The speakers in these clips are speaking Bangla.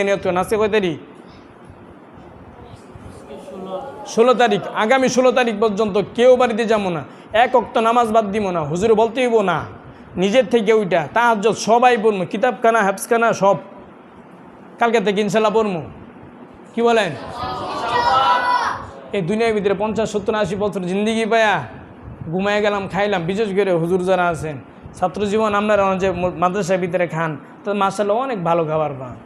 আজকে কয় তারিখ? 16 তারিখ। আগামী 16 তারিখ পর্যন্ত কেউ বাড়িতে যাবো না, এক ওয়াক্ত নামাজ বাদ দিব না, হুজুরে বলতে হইব না, নিজের থেকে ওইটা তাহাজ্জুদ সবাই পড়বো, কিতাবখানা হাফসখানা সব কালকে থেকে ইনশাল্লাহ পড়বো। কি বলেন? এই দুনিয়ার ভিতরে 50, 70, 80 বছর জিন্দিগি পায়া ঘুমায় গেলাম, খাইলাম। বিশেষ করে হুজুর যারা আছেন, ছাত্র জীবন আপনারা যে মাদ্রাসার ভিতরে খান, তো মাশাআল্লাহ অনেক ভালো খাবার পান।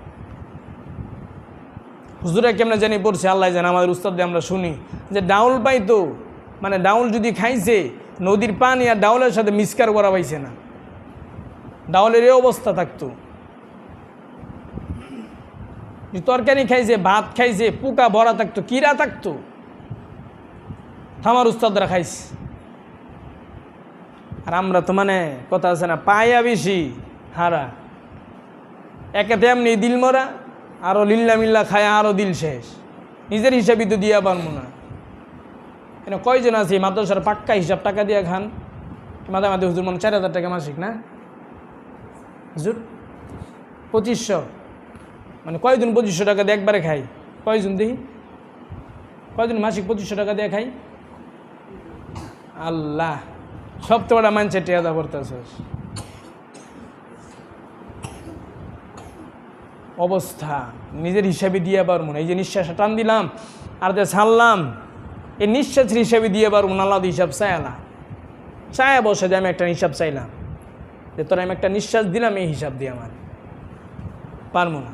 হুজুরা কেমনে জানি পড়ছে আল্লাহ জানে, আমাদের উস্তাদ দিয়ে আমরা শুনি যে ডাউল পাইতো, মানে ডাউল যদি খাইছে নদীর পানি আর ডাউলের সাথে মিক্সকার করা পাইছে না, ডাউলের এই অবস্থা থাকতো। তরকারি খাইছে, ভাত খাইছে, পোকা ভরা থাকতো, কিরা থাকতো, আমার উস্তাদরা খাইছে। আর আমরা তো মানে কথা আছে না, পায়া বেশি হারা, একেতে এমনি দিল মরা, আরও লিল্লা মিল্লা খায়, আরও দিল শেষ, নিজের হিসাবই তো দিয়া পারবো না। এনে কয়জন আছে মাদ্রাসার পাক্কা হিসাব টাকা দিয়ে খান? মাঝে মাঝে হুজুর মনে 4000 টাকা মাসিক না হুজুর? 2500, মানে কয়জন 2500 টাকা দিয়ে একবারে খাই? কয়জন দেখি, কয়জন মাসিক 2500 টাকা দিয়ে খাই? আল্লাহ, সব তো ওরা মানছে টেয়াদা করতেছে। অবস্থা নিজের হিসাবে দিয়ে পারবো না। এই যে নিঃশ্বাসটা টান দিলাম আর যে ছাড়লাম, এই নিঃশ্বাসের হিসাবে দিয়ে পারবো না। আল্লাহ হিসাব চাইলা চায় বসে যে আমি একটা হিসাব চাইলাম, যে তোরা আমি একটা নিঃশ্বাস দিলাম, এই হিসাব দিয়ে আমার পারবো না।